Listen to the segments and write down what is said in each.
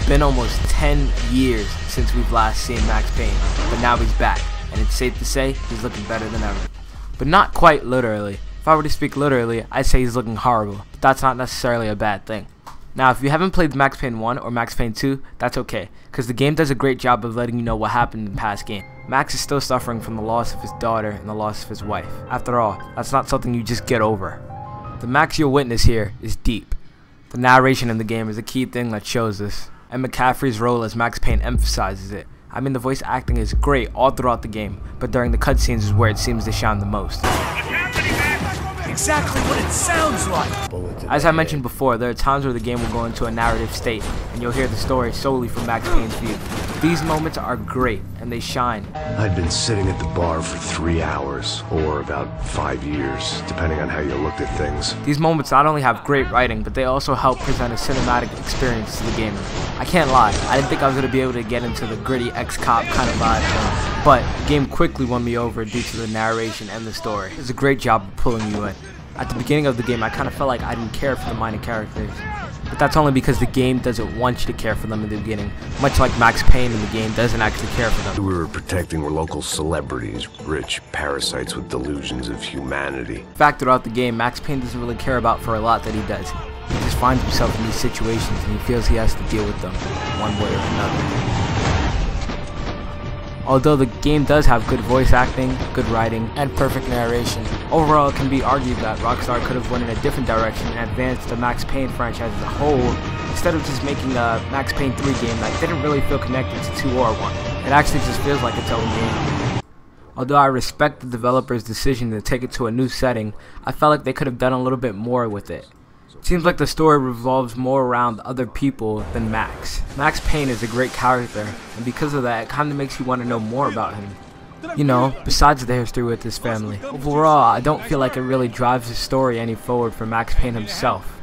been almost 10 years since we've last seen Max Payne, but now he's back, and it's safe to say he's looking better than ever. But not quite literally. If I were to speak literally, I'd say he's looking horrible, but that's not necessarily a bad thing. Now, if you haven't played Max Payne 1 or Max Payne 2, that's okay, because the game does a great job of letting you know what happened in the past game. Max is still suffering from the loss of his daughter and the loss of his wife. After all, that's not something you just get over. The Max you'll witness here is deep. The narration in the game is a key thing that shows this, and McCaffrey's role as Max Payne emphasizes it. I mean, the voice acting is great all throughout the game, but during the cutscenes is where it seems to shine the most. Exactly what it sounds like! As I mentioned before, there are times where the game will go into a narrative state, and you'll hear the story solely from Max Payne's view. These moments are great, and they shine. I'd been sitting at the bar for 3 hours, or about 5 years, depending on how you looked at things. These moments not only have great writing, but they also help present a cinematic experience to the gamer. I can't lie, I didn't think I was going to be able to get into the gritty ex-cop kind of vibe thing, but the game quickly won me over due to the narration and the story. It does a great job of pulling you in. At the beginning of the game, I kind of felt like I didn't care for the minor characters, but that's only because the game doesn't want you to care for them in the beginning, much like Max Payne in the game doesn't actually care for them. Who we were protecting were local celebrities, rich parasites with delusions of humanity. In fact, throughout the game, Max Payne doesn't really care about for a lot that he does. He just finds himself in these situations and he feels he has to deal with them, one way or another. Although the game does have good voice acting, good writing, and perfect narration, overall it can be argued that Rockstar could have went in a different direction and advanced the Max Payne franchise as a whole, instead of just making a Max Payne 3 game that didn't really feel connected to 2 or 1. It actually just feels like its own game. Although I respect the developer's decision to take it to a new setting, I felt like they could have done a little bit more with it. It seems like the story revolves more around other people than Max. Max Payne is a great character, and because of that, it kind of makes you want to know more about him. You know, besides the history with his family. Overall, I don't feel like it really drives the story any forward for Max Payne himself.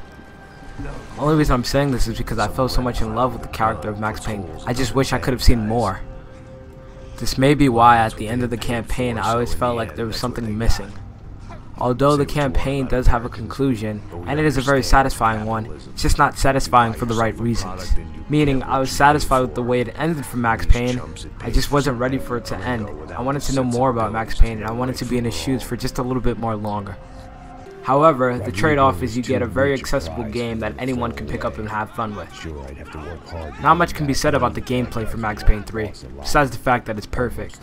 The only reason I'm saying this is because I fell so much in love with the character of Max Payne. I just wish I could have seen more. This may be why at the end of the campaign I always felt like there was something missing. Although the campaign does have a conclusion, and it is a very satisfying one, it's just not satisfying for the right reasons. Meaning, I was satisfied with the way it ended for Max Payne, I just wasn't ready for it to end. I wanted to know more about Max Payne, and I wanted to be in his shoes for just a little bit more longer. However, the trade-off is you get a very accessible game that anyone can pick up and have fun with. Not much can be said about the gameplay for Max Payne 3, besides the fact that it's perfect.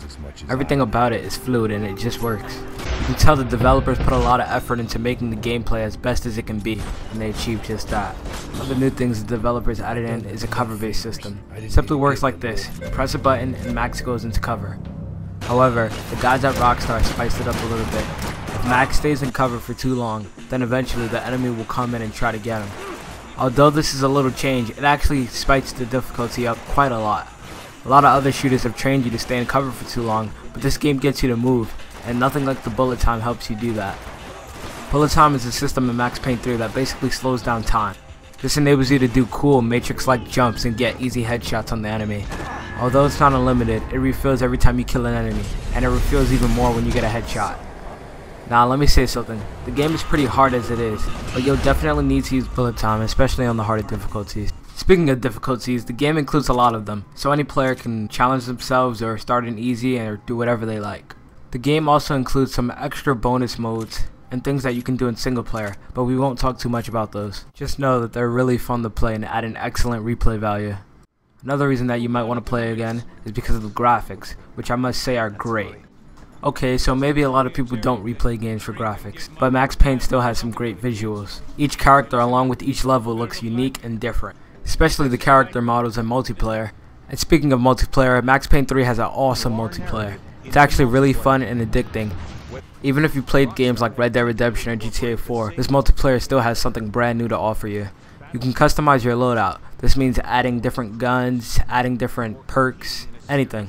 Everything about it is fluid and it just works. You can tell the developers put a lot of effort into making the gameplay as best as it can be, and they achieved just that. One of the new things the developers added in is a cover-based system. It simply works like this: press a button and Max goes into cover. However, the guys at Rockstar spiced it up a little bit. If Max stays in cover for too long, then eventually the enemy will come in and try to get him. Although this is a little change, it actually spikes the difficulty up quite a lot. A lot of other shooters have trained you to stay in cover for too long, but this game gets you to move, and nothing like the bullet time helps you do that. Bullet time is a system in Max Payne 3 that basically slows down time. This enables you to do cool Matrix-like jumps and get easy headshots on the enemy. Although it's not unlimited, it refills every time you kill an enemy, and it refills even more when you get a headshot. Now let me say something, the game is pretty hard as it is, but you'll definitely need to use bullet time, especially on the harder difficulties. Speaking of difficulties, the game includes a lot of them, so any player can challenge themselves or start in easy or do whatever they like. The game also includes some extra bonus modes and things that you can do in single player, but we won't talk too much about those. Just know that they're really fun to play and add an excellent replay value. Another reason that you might want to play again is because of the graphics, which I must say are great. Okay, so maybe a lot of people don't replay games for graphics, but Max Payne still has some great visuals. Each character along with each level looks unique and different, especially the character models in multiplayer. And speaking of multiplayer, Max Payne 3 has an awesome multiplayer. It's actually really fun and addicting. Even if you played games like Red Dead Redemption or GTA 4, this multiplayer still has something brand new to offer you. You can customize your loadout. This means adding different guns, adding different perks, anything.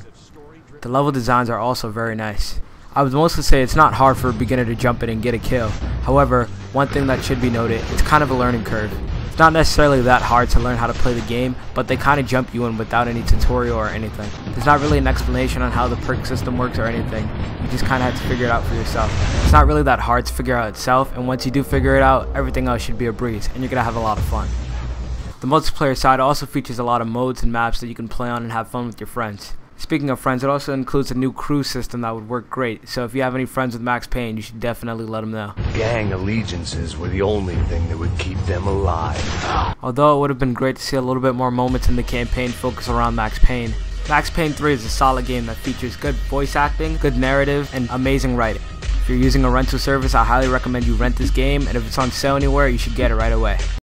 The level designs are also very nice. I would mostly say it's not hard for a beginner to jump in and get a kill. However, one thing that should be noted, it's kind of a learning curve. It's not necessarily that hard to learn how to play the game, but they kind of jump you in without any tutorial or anything. There's not really an explanation on how the perk system works or anything. You just kind of have to figure it out for yourself. It's not really that hard to figure out itself, and once you do figure it out, everything else should be a breeze, and you're going to have a lot of fun. The multiplayer side also features a lot of modes and maps that you can play on and have fun with your friends. Speaking of friends, it also includes a new crew system that would work great, so if you have any friends with Max Payne, you should definitely let them know. Gang allegiances were the only thing that would keep them alive. Although it would have been great to see a little bit more moments in the campaign focus around Max Payne, Max Payne 3 is a solid game that features good voice acting, good narrative, and amazing writing. If you're using a rental service, I highly recommend you rent this game, and if it's on sale anywhere, you should get it right away.